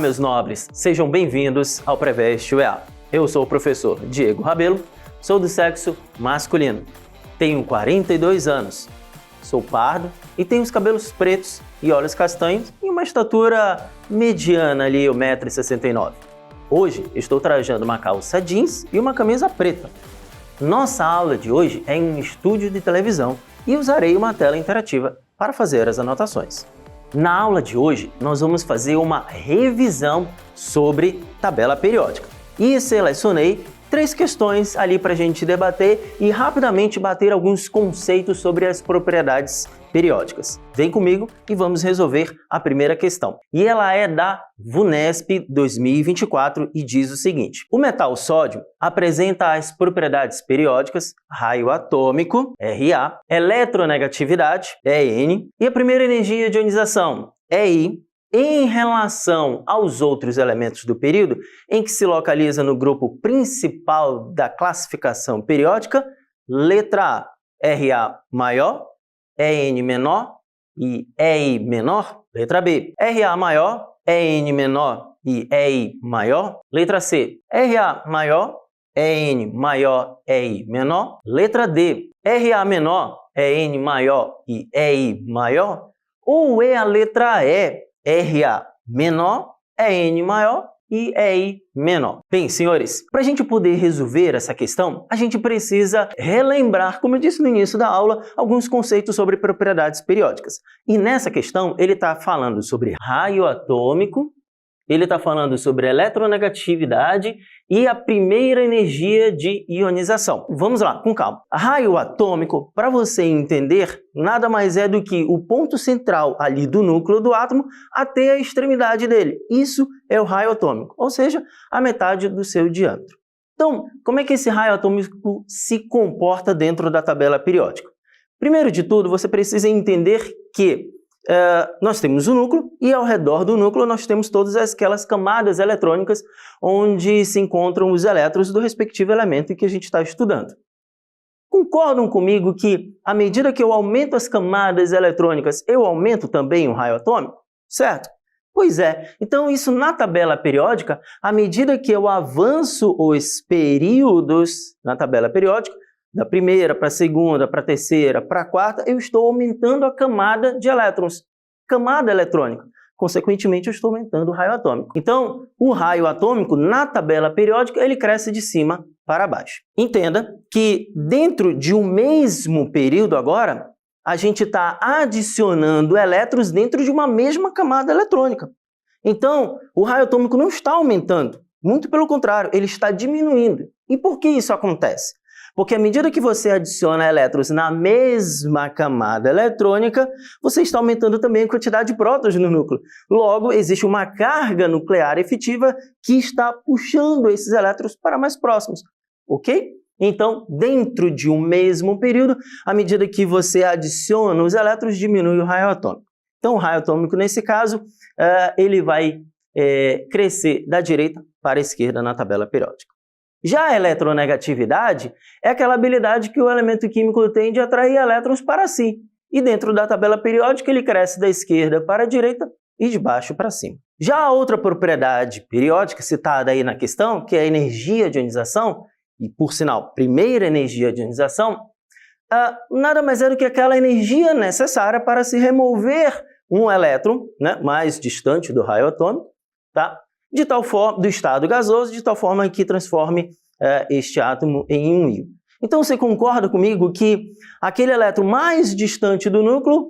meus nobres, sejam bem-vindos ao Preveste UEA. Eu sou o professor Diego Rabelo, sou do sexo masculino, tenho 42 anos, sou pardo e tenho os cabelos pretos e olhos castanhos e uma estatura mediana ali, 1,69 m. Hoje estou trajando uma calça jeans e uma camisa preta. Nossa aula de hoje é em um estúdio de televisão e usarei uma tela interativa para fazer as anotações. Na aula de hoje, nós vamos fazer uma revisão sobre tabela periódica. E selecionei 3 questões ali para a gente debater e rapidamente bater alguns conceitos sobre as propriedades periódicas. Vem comigo e vamos resolver a primeira questão. E ela é da VUNESP 2024 e diz o seguinte: o metal sódio apresenta as propriedades periódicas raio atômico, Ra, eletronegatividade, En, e a primeira energia de ionização, I, em relação aos outros elementos do período, em que se localiza no grupo principal da classificação periódica, letra A, Ra maior, En menor e Ei menor. Letra B, Ra maior, En menor e Ei maior. Letra C, Ra maior, En maior, Ei menor. Letra D, Ra menor, En maior e Ei maior. Ou é a letra E, Ra menor, En maior e Ei menor. Bem, senhores, para a gente poder resolver essa questão, a gente precisa relembrar, como eu disse no início da aula, alguns conceitos sobre propriedades periódicas. E nessa questão, ele está falando sobre raio atômico, ele está falando sobre eletronegatividade e a primeira energia de ionização. Vamos lá, com calma. Raio atômico, para você entender, nada mais é do que o ponto central ali do núcleo do átomo até a extremidade dele. Isso é o raio atômico, ou seja, a metade do seu diâmetro. Então, como é que esse raio atômico se comporta dentro da tabela periódica? Primeiro de tudo, você precisa entender que nós temos o núcleo e ao redor do núcleo nós temos todas aquelas camadas eletrônicas onde se encontram os elétrons do respectivo elemento que a gente está estudando. Concordam comigo que à medida que eu aumento as camadas eletrônicas, eu aumento também o raio atômico? Certo? Pois é. Então isso na tabela periódica, à medida que eu avanço os períodos na tabela periódica, da primeira para a segunda, para a terceira, para a quarta, eu estou aumentando a camada de elétrons, camada eletrônica. Consequentemente, eu estou aumentando o raio atômico. Então, o raio atômico, na tabela periódica, ele cresce de cima para baixo. Entenda que dentro de um mesmo período agora, a gente está adicionando elétrons dentro de uma mesma camada eletrônica. Então, o raio atômico não está aumentando, muito pelo contrário, ele está diminuindo. E por que isso acontece? Porque à medida que você adiciona elétrons na mesma camada eletrônica, você está aumentando também a quantidade de prótons no núcleo. Logo, existe uma carga nuclear efetiva que está puxando esses elétrons para mais próximos, ok? Então, dentro de um mesmo período, à medida que você adiciona os elétrons, diminui o raio atômico. Então, o raio atômico, nesse caso, ele vai crescer da direita para a esquerda na tabela periódica. Já a eletronegatividade é aquela habilidade que o elemento químico tem de atrair elétrons para si. E dentro da tabela periódica ele cresce da esquerda para a direita e de baixo para cima. Já a outra propriedade periódica citada aí na questão, que é a energia de ionização, e por sinal, primeira energia de ionização, nada mais é do que aquela energia necessária para se remover um elétron, né, mais distante do raio atômico, tá? De tal forma, do estado gasoso, de tal forma que transforme este átomo em um íon. Então, você concorda comigo que aquele elétron mais distante do núcleo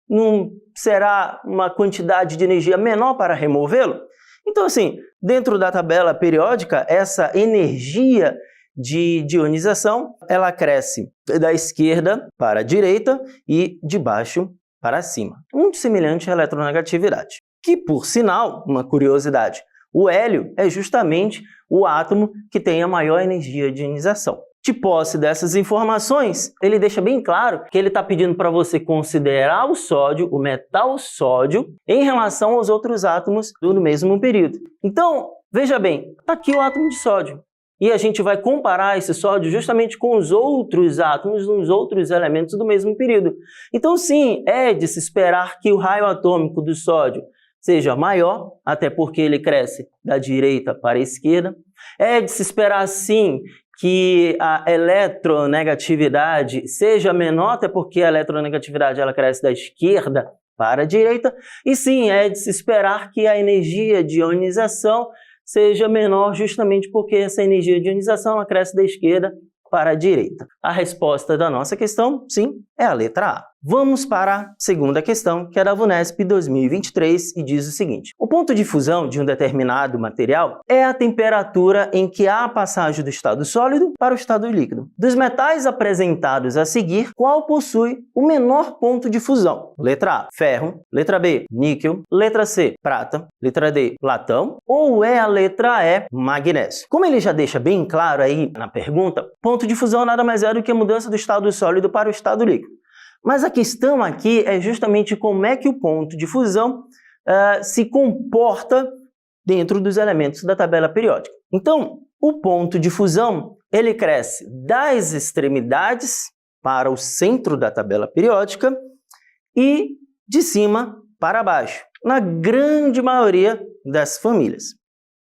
não será uma quantidade de energia menor para removê-lo? Então, assim, dentro da tabela periódica, essa energia de ionização, ela cresce da esquerda para a direita e de baixo para cima. Muito semelhante à eletronegatividade. Que, por sinal, uma curiosidade, o hélio é justamente o átomo que tem a maior energia de ionização. De posse dessas informações, ele deixa bem claro que ele está pedindo para você considerar o sódio, o metal sódio, em relação aos outros átomos do mesmo período. Então, veja bem, está aqui o átomo de sódio. E a gente vai comparar esse sódio justamente com os outros átomos, os outros elementos do mesmo período. Então, sim, é de se esperar que o raio atômico do sódio seja maior, até porque ele cresce da direita para a esquerda. É de se esperar, sim, que a eletronegatividade seja menor, até porque a eletronegatividade ela cresce da esquerda para a direita. E sim, é de se esperar que a energia de ionização seja menor, justamente porque essa energia de ionização ela cresce da esquerda para a direita. A resposta da nossa questão, sim, é a letra A. Vamos para a segunda questão, que é da VUNESP 2023, e diz o seguinte: o ponto de fusão de um determinado material é a temperatura em que há a passagem do estado sólido para o estado líquido. Dos metais apresentados a seguir, qual possui o menor ponto de fusão? Letra A, ferro. Letra B, níquel. Letra C, prata. Letra D, latão. Ou é a letra E, magnésio? Como ele já deixa bem claro aí na pergunta, ponto de fusão nada mais é do que a mudança do estado sólido para o estado líquido. Mas a questão aqui é justamente como é que o ponto de fusão se comporta dentro dos elementos da tabela periódica. Então, o ponto de fusão ele cresce das extremidades para o centro da tabela periódica e de cima para baixo, na grande maioria das famílias.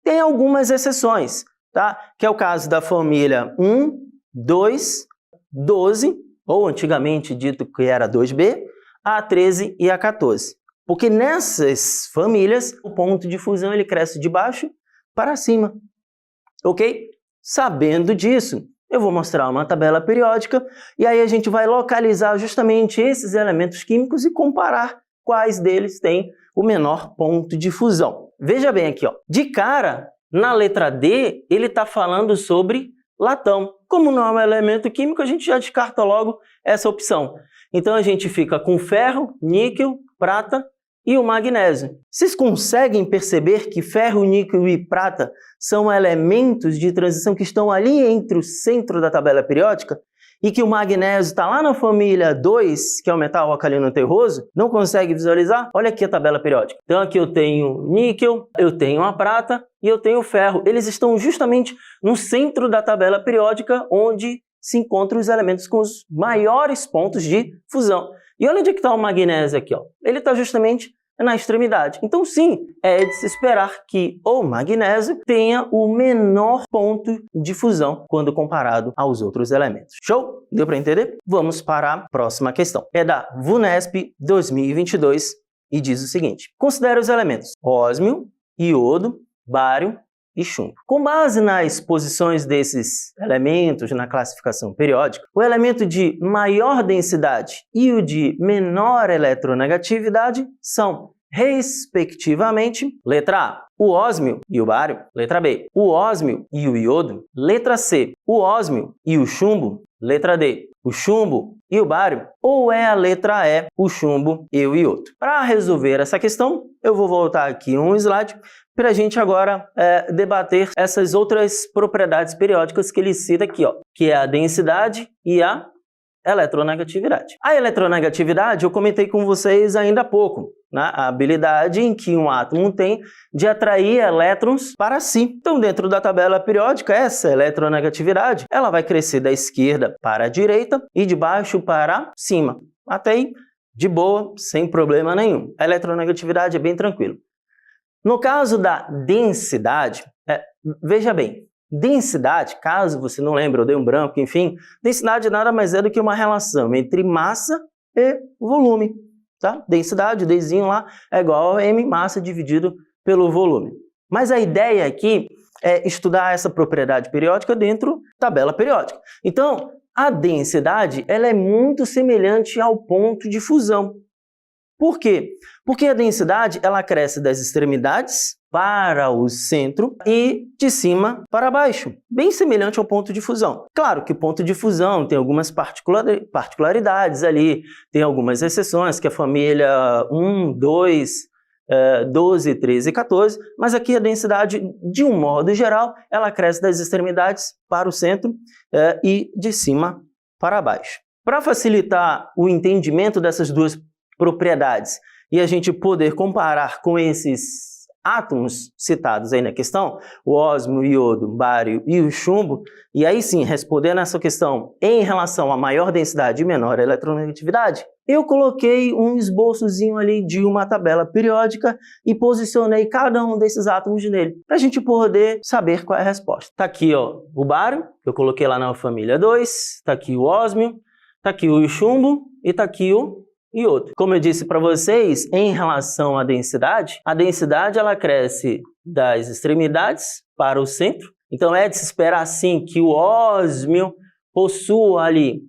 Tem algumas exceções, tá? Que é o caso da família 1, 2, 12, ou antigamente dito que era 2B, a 13 e a 14. Porque nessas famílias, o ponto de fusão ele cresce de baixo para cima. Ok? Sabendo disso, eu vou mostrar uma tabela periódica e aí a gente vai localizar justamente esses elementos químicos e comparar quais deles têm o menor ponto de fusão. Veja bem aqui, ó. De cara, na letra D, ele está falando sobre latão. Como não é um elemento químico, a gente já descarta logo essa opção. Então a gente fica com ferro, níquel, prata e o magnésio. Vocês conseguem perceber que ferro, níquel e prata são elementos de transição que estão ali entre o centro da tabela periódica e que o magnésio está lá na família 2, que é o metal alcalino terroso? Não consegue visualizar? Olha aqui a tabela periódica. Então aqui eu tenho níquel, eu tenho a prata e eu tenho o ferro. Eles estão justamente no centro da tabela periódica, onde se encontram os elementos com os maiores pontos de fusão. E olha onde é que está o magnésio aqui, ó. Ele está justamente na extremidade. Então sim, é de se esperar que o magnésio tenha o menor ponto de fusão quando comparado aos outros elementos. Show? Deu para entender? Vamos para a próxima questão. É da VUNESP 2022 e diz o seguinte: considere os elementos ósmio, iodo, bário e chumbo. Com base nas posições desses elementos na classificação periódica, o elemento de maior densidade e o de menor eletronegatividade são, respectivamente, letra A, o ósmio e o bário. Letra B, o ósmio e o iodo. Letra C, o ósmio e o chumbo. Letra D, o chumbo e o bário. Ou é a letra E, o chumbo e o iodo. Para resolver essa questão, eu vou voltar aqui um slide para a gente agora debater essas outras propriedades periódicas que ele cita aqui, ó, que é a densidade e a eletronegatividade. A eletronegatividade eu comentei com vocês ainda há pouco, né? A habilidade em que um átomo tem de atrair elétrons para si. Então, dentro da tabela periódica, essa eletronegatividade ela vai crescer da esquerda para a direita e de baixo para cima. Até aí, de boa, sem problema nenhum. A eletronegatividade é bem tranquilo. No caso da densidade, veja bem, densidade, caso você não lembre, eu dei um branco, enfim, densidade nada mais é do que uma relação entre massa e volume, tá? Densidade, o Dzinho lá, é igual a M, massa dividido pelo volume. Mas a ideia aqui é estudar essa propriedade periódica dentro da tabela periódica. Então, a densidade ela é muito semelhante ao ponto de fusão. Por quê? Porque a densidade ela cresce das extremidades para o centro e de cima para baixo, bem semelhante ao ponto de fusão. Claro que o ponto de fusão tem algumas particularidades ali, tem algumas exceções, que é a família 1, 2, 12, 13 e 14, mas aqui a densidade, de um modo geral, ela cresce das extremidades para o centro e de cima para baixo. Para facilitar o entendimento dessas duas propriedades e a gente poder comparar com esses átomos citados aí na questão, o ósmio, o iodo, o bário e o chumbo, e aí sim, respondendo essa questão em relação a maior densidade e menor eletronegatividade, eu coloquei um esboçozinho ali de uma tabela periódica e posicionei cada um desses átomos nele, para a gente poder saber qual é a resposta. Tá aqui, ó, o bário, eu coloquei lá na família 2, tá aqui o ósmio, tá aqui o chumbo e tá aqui o iodo. Como eu disse para vocês, em relação à densidade, a densidade ela cresce das extremidades para o centro. Então é de se esperar sim que o ósmio possua ali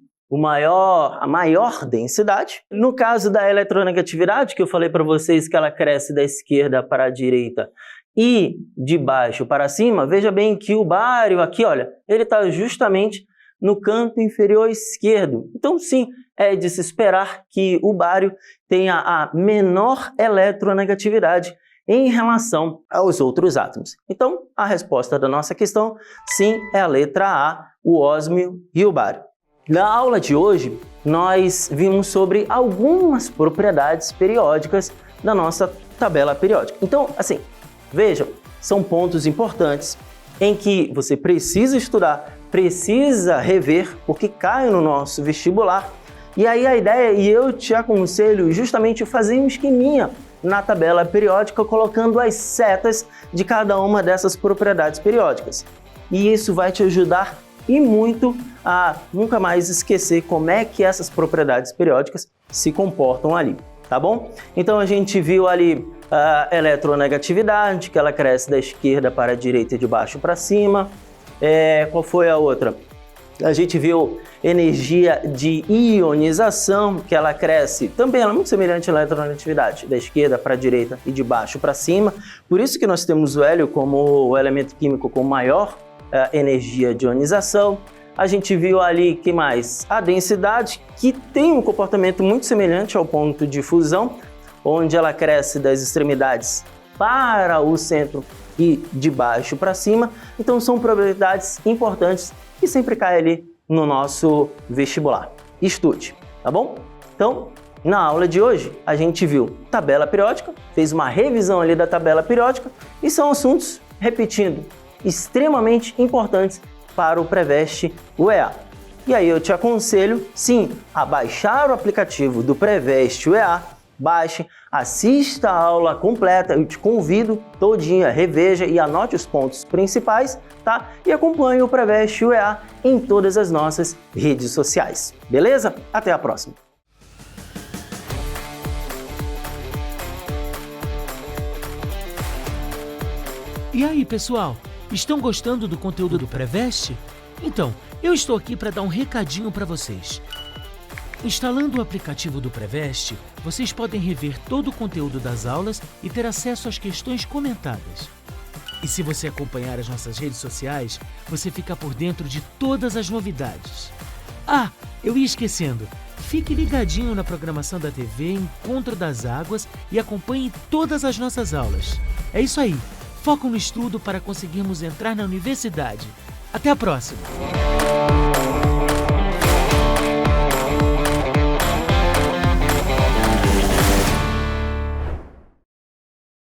a maior densidade. No caso da eletronegatividade, que eu falei para vocês que ela cresce da esquerda para a direita e de baixo para cima, veja bem que o bário aqui, olha, ele está justamente no canto inferior esquerdo. Então sim, é de se esperar que o bário tenha a menor eletronegatividade em relação aos outros átomos. Então, a resposta da nossa questão, sim, é a letra A, o ósmio e o bário. Na aula de hoje, nós vimos sobre algumas propriedades periódicas da nossa tabela periódica. Então, assim, vejam, são pontos importantes em que você precisa estudar, precisa rever, porque cai no nosso vestibular. E aí a ideia, e eu te aconselho justamente fazer um esqueminha na tabela periódica, colocando as setas de cada uma dessas propriedades periódicas. E isso vai te ajudar e muito a nunca mais esquecer como é que essas propriedades periódicas se comportam ali, tá bom? Então a gente viu ali a eletronegatividade, que ela cresce da esquerda para a direita e de baixo para cima. Qual foi a outra? A gente viu energia de ionização, que ela cresce, também ela é muito semelhante à eletronegatividade, da esquerda para a direita e de baixo para cima. Por isso que nós temos o hélio como o elemento químico com maior energia de ionização. A gente viu ali, que mais? A densidade, que tem um comportamento muito semelhante ao ponto de fusão, onde ela cresce das extremidades para o centro e de baixo para cima. Então são propriedades importantes que sempre caem ali no nosso vestibular. Estude, tá bom? Então, na aula de hoje, a gente viu tabela periódica, fez uma revisão ali da tabela periódica e são assuntos, repetindo, extremamente importantes para o Preveste UEA. E aí eu te aconselho, sim, a baixar o aplicativo do Preveste UEA, baixe, assista a aula completa, eu te convido todinha, reveja e anote os pontos principais, tá? E acompanhe o Preveste UEA em todas as nossas redes sociais, beleza? Até a próxima! E aí, pessoal? Estão gostando do conteúdo do Preveste? Então, eu estou aqui para dar um recadinho para vocês. Instalando o aplicativo do Preveste, vocês podem rever todo o conteúdo das aulas e ter acesso às questões comentadas. E se você acompanhar as nossas redes sociais, você fica por dentro de todas as novidades. Ah, eu ia esquecendo. Fique ligadinho na programação da TV Encontro das Águas e acompanhe todas as nossas aulas. É isso aí. Foco no estudo para conseguirmos entrar na universidade. Até a próxima!